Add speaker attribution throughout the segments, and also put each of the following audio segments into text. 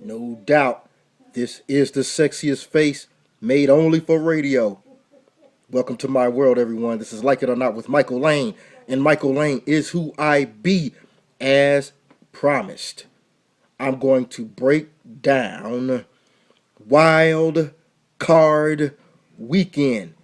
Speaker 1: No doubt, this is the sexiest face made only for radio. Welcome to my world, everyone. This is Like It or Not with Michael Lane, and Michael Lane is who I be, as promised. I'm going to break down Wild Card Weekend.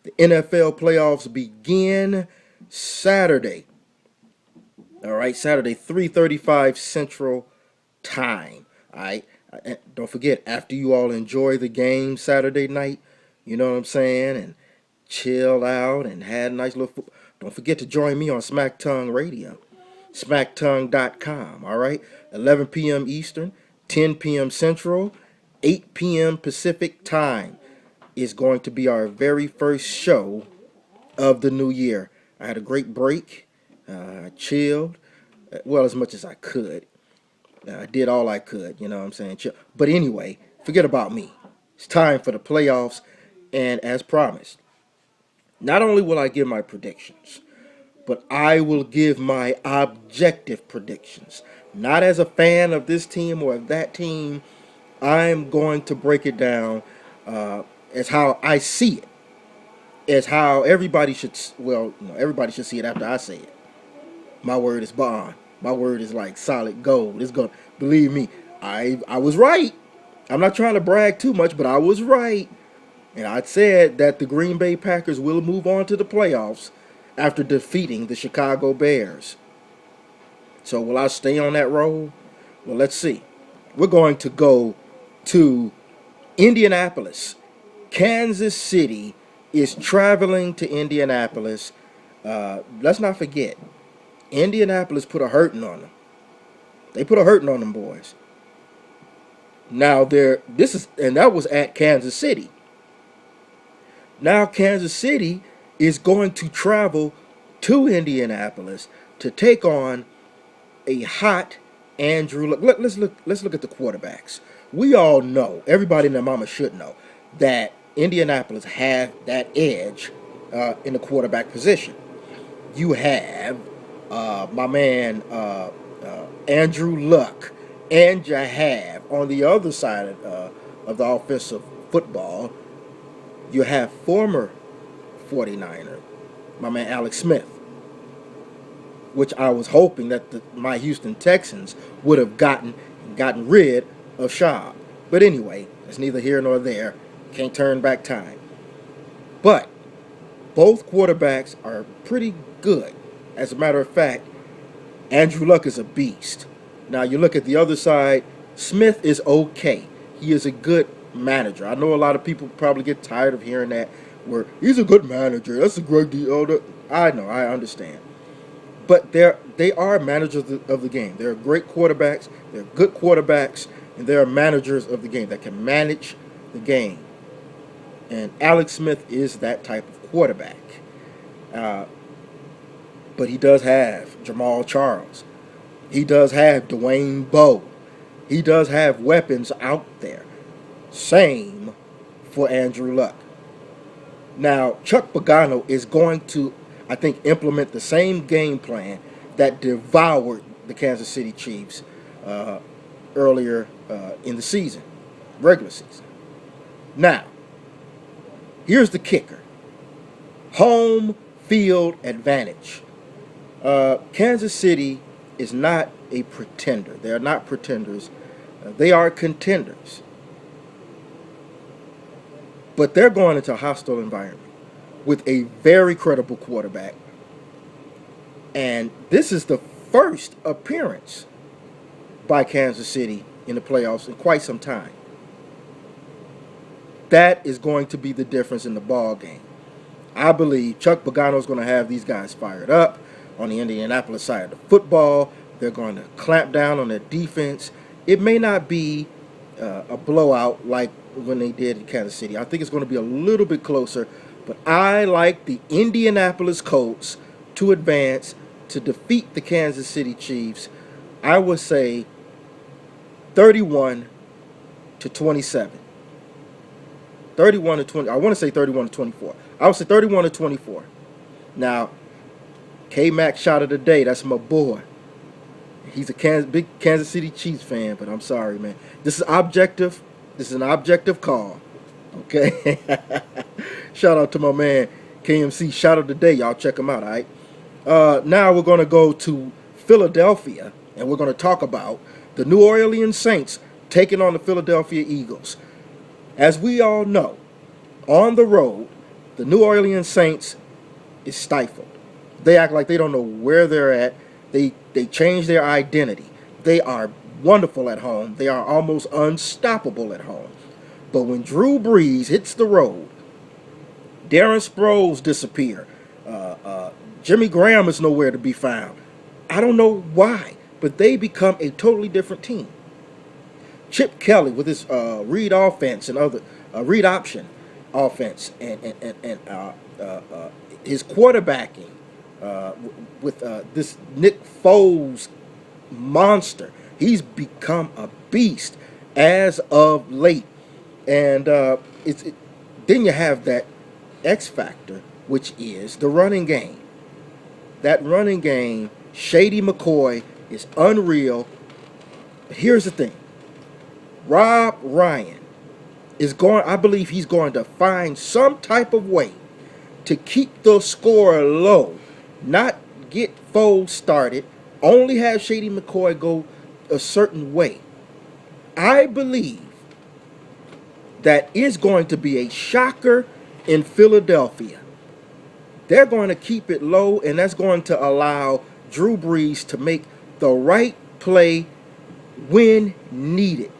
Speaker 1: The NFL playoffs begin Saturday. All right, Saturday, 3:35 Central Time. All right. Don't forget, after you all enjoy the game Saturday night, you know what I'm saying, and chill out and had a nice little football. Don't forget to join me on Smack Tongue Radio, smacktongue.com. All right, 11 p.m. Eastern, 10 p.m. Central, 8 p.m. Pacific Time is going to be our very first show of the new year. I had a great break. Chilled, well, as much as I could. I did all I could, you know what I'm saying? But anyway, forget about me. It's time for the playoffs, and as promised, not only will I give my predictions, but I will give my objective predictions. Not as a fan of this team or of that team. I'm going to break it down as how I see it, as how everybody should, well, everybody should see it after I say it. My word is bond. My word is like solid gold. It's going to, believe me, I was right. I'm not trying to brag too much, but I was right. And I said that the Green Bay Packers will move on to the playoffs after defeating the Chicago Bears. So will I stay on that roll? Well, let's see. We're going to go to Indianapolis. Kansas City is traveling to Indianapolis. Let's not forget, Indianapolis put a hurting on them. They put a hurting on them boys. Now that was at Kansas City. Now Kansas City is going to travel to Indianapolis to take on a hot Andrew Luck. Let's look at the quarterbacks. We all know, everybody and their mama should know, that Indianapolis have that edge in the quarterback position. You have my man Andrew Luck, and you have on the other side of the offensive football, you have former 49er, my man Alex Smith, which I was hoping that my Houston Texans would have gotten rid of Schaub. But anyway, it's neither here nor there. Can't turn back time. But both quarterbacks are pretty good. As a matter of fact, Andrew Luck is a beast. Now you look at the other side, Smith is okay. He is a good manager. I know a lot of people probably get tired of hearing that, where he's a good manager. That's a great deal. I know, I understand. But they are managers of the game. They're great quarterbacks. They're good quarterbacks, and they are managers of the game that can manage the game. And Alex Smith is that type of quarterback. But he does have Jamal Charles. He does have Dwayne Bowe. He does have weapons out there. Same for Andrew Luck. Now, Chuck Pagano is going to, I think, implement the same game plan that devoured the Kansas City Chiefs earlier in the season, regular season. Now, here's the kicker. Home field advantage. Kansas City is not a pretender. They are not pretenders. They are contenders. But they're going into a hostile environment with a very credible quarterback. And this is the first appearance by Kansas City in the playoffs in quite some time. That is going to be the difference in the ball game. I believe Chuck Pagano is going to have these guys fired up on the Indianapolis side of the football. They're going to clamp down on their defense. It may not be a blowout like when they did in Kansas City. I think it's going to be a little bit closer. But I like the Indianapolis Colts to advance to defeat the Kansas City Chiefs. I would say 31-27. 31-20. I want to say 31-24. I would say 31-24. Now, K-Mac shot of the day. That's my boy. He's a big Kansas City Chiefs fan, but I'm sorry, man. This is objective. This is an objective call. Okay. Shout out to my man KMC. Shout out today, y'all. Check him out. All right. Now we're gonna go to Philadelphia, and we're gonna talk about the New Orleans Saints taking on the Philadelphia Eagles. As we all know, on the road, the New Orleans Saints is stifled. They act like they don't know where they're at. They change their identity. They are wonderful at home. They are almost unstoppable at home. But when Drew Brees hits the road, Darren Sproles disappear. Jimmy Graham is nowhere to be found. I don't know why, but they become a totally different team. Chip Kelly with his read offense and other read option offense and his quarterbacking with this Nick Foles monster. He's become a beast as of late, and then you have that X factor, which is the running game. That running game, Shady McCoy, is unreal. But here's the thing. Rob Ryan I believe he's going to find some type of way to keep the score low, not get Foles started, only have Shady McCoy go a certain way. I believe that is going to be a shocker in Philadelphia. They're going to keep it low, and that's going to allow Drew Brees to make the right play when needed.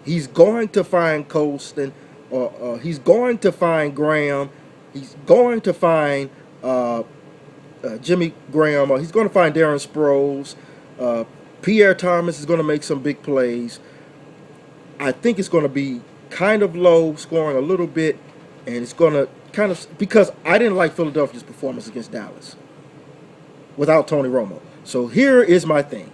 Speaker 1: He's going to find Colston, or he's going to find Graham. He's going to find Jimmy Graham. Or he's going to find Darren Sproles. Pierre Thomas is going to make some big plays. I think it's going to be kind of low, scoring a little bit, and it's going to kind of, because I didn't like Philadelphia's performance against Dallas without Tony Romo. So here is my thing.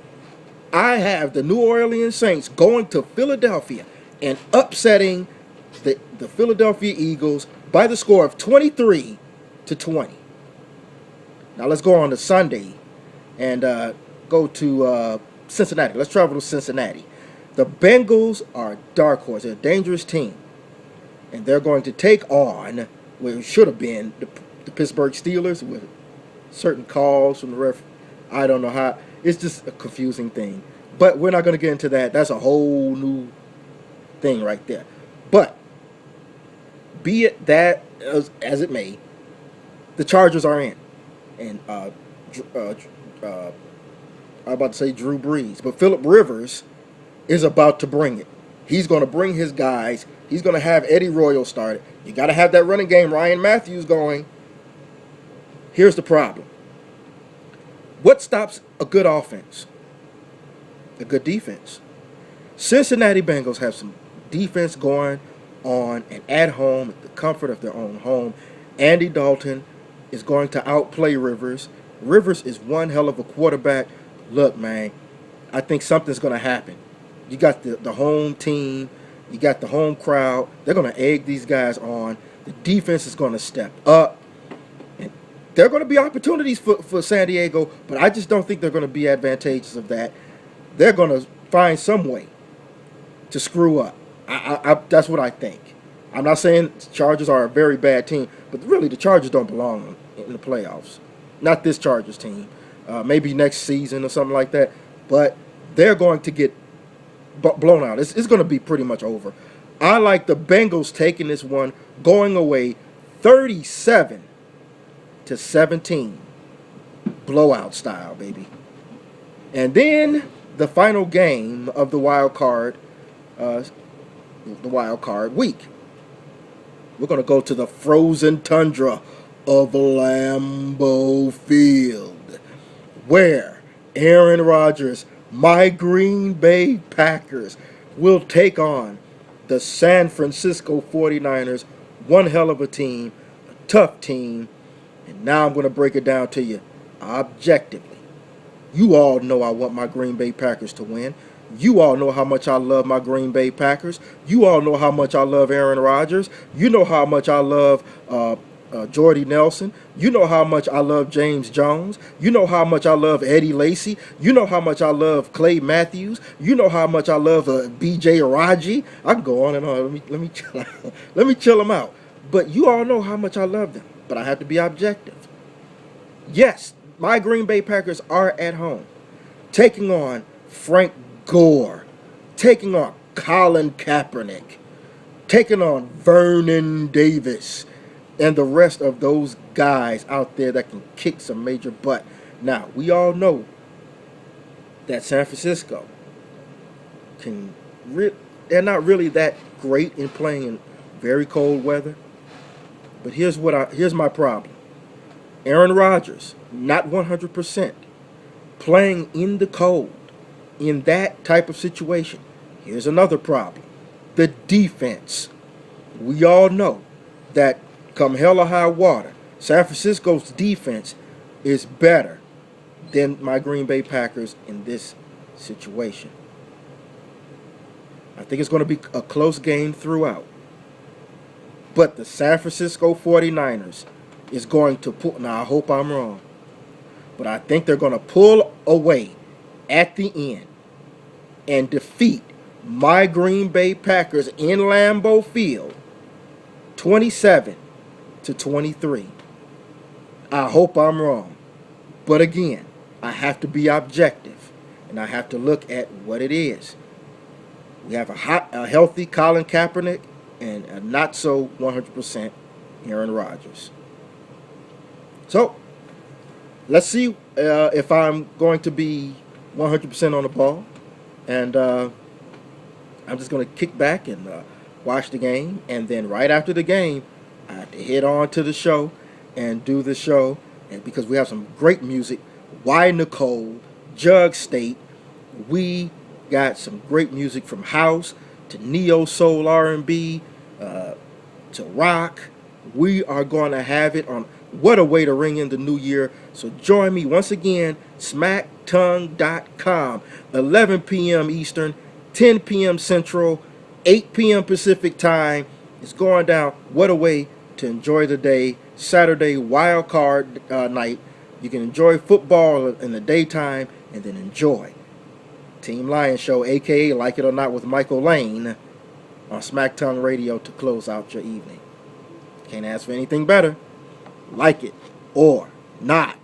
Speaker 1: I have the New Orleans Saints going to Philadelphia and upsetting the Philadelphia Eagles by the score of 23-20. Now let's go on to Sunday and go to Cincinnati. Let's travel to Cincinnati. The Bengals are a dark horse. They're a dangerous team. And they're going to take on, where it should have been, the Pittsburgh Steelers with certain calls from the ref. I don't know how. It's just a confusing thing. But we're not going to get into that. That's a whole new thing right there. But be it that as it may, the Chargers are in. And I'm about to say Drew Brees. But Phillip Rivers is about to bring it. He's going to bring his guys. He's going to have Eddie Royal started. You got to have that running game, Ryan Matthews, going. Here's the problem. What stops a good offense? A good defense. Cincinnati Bengals have some defense going on and at home, at the comfort of their own home. Andy Dalton is going to outplay Rivers. Rivers is one hell of a quarterback. Look, man, I think something's going to happen. You got the home team. You got the home crowd. They're going to egg these guys on. The defense is going to step up. And there are going to be opportunities for San Diego, but I just don't think they're going to be advantageous of that. They're going to find some way to screw up. That's what I think. I'm not saying the Chargers are a very bad team, but really the Chargers don't belong in the playoffs. Not this Chargers team. Maybe next season or something like that. But they're going to get blown out. It's going to be pretty much over. I like the Bengals taking this one, going away 37-17. Blowout style, baby. And then the final game of the wild card week. We're going to go to the frozen tundra of Lambeau Field, where Aaron Rodgers, my Green Bay Packers, will take on the San Francisco 49ers. One hell of a team, a tough team. And now I'm going to break it down to you objectively. You all know I want my Green Bay Packers to win. You all know how much I love my Green Bay Packers. You all know how much I love Aaron Rodgers. You know how much I love Jordy Nelson. You know how much I love James Jones. You know how much I love Eddie Lacy. You know how much I love Clay Matthews. You know how much I love B.J. Raji. I can go on and on. Let me chill out. Let me chill them out. But you all know how much I love them. But I have to be objective. Yes, my Green Bay Packers are at home, taking on Frank Gore, taking on Colin Kaepernick, taking on Vernon Davis, and the rest of those guys out there that can kick some major butt. Now, we all know that San Francisco they're not really that great in playing in very cold weather. But here's my problem. Aaron Rodgers, not 100%, playing in the cold in that type of situation. Here's another problem. The defense. We all know that come hell or high water, San Francisco's defense is better than my Green Bay Packers in this situation. I think it's going to be a close game throughout. But the San Francisco 49ers is going to pull. Now, I hope I'm wrong. But I think they're going to pull away at the end and defeat my Green Bay Packers in Lambeau Field 27-23. I hope I'm wrong. But again, I have to be objective. And I have to look at what it is. We have a healthy Colin Kaepernick and a not so 100% Aaron Rodgers. So, let's see if I'm going to be 100% on the ball. And I'm just going to kick back and watch the game. And then right after the game, I have to head on to the show and do the show. And because we have some great music, Y Nicole, Jug State, we got some great music from house to neo soul R&B to rock. We are going to have it on. What a way to ring in the new year. So join me once again, smacktongue.com, 11 p.m. Eastern, 10 p.m. Central, 8 p.m. Pacific time. It's going down. What a way to enjoy the day. Saturday wild card night. You can enjoy football in the daytime and then enjoy Team Lion Show, a.k.a. Like It or Not with Michael Lane on Smack Tongue Radio to close out your evening. Can't ask for anything better. Like it or not.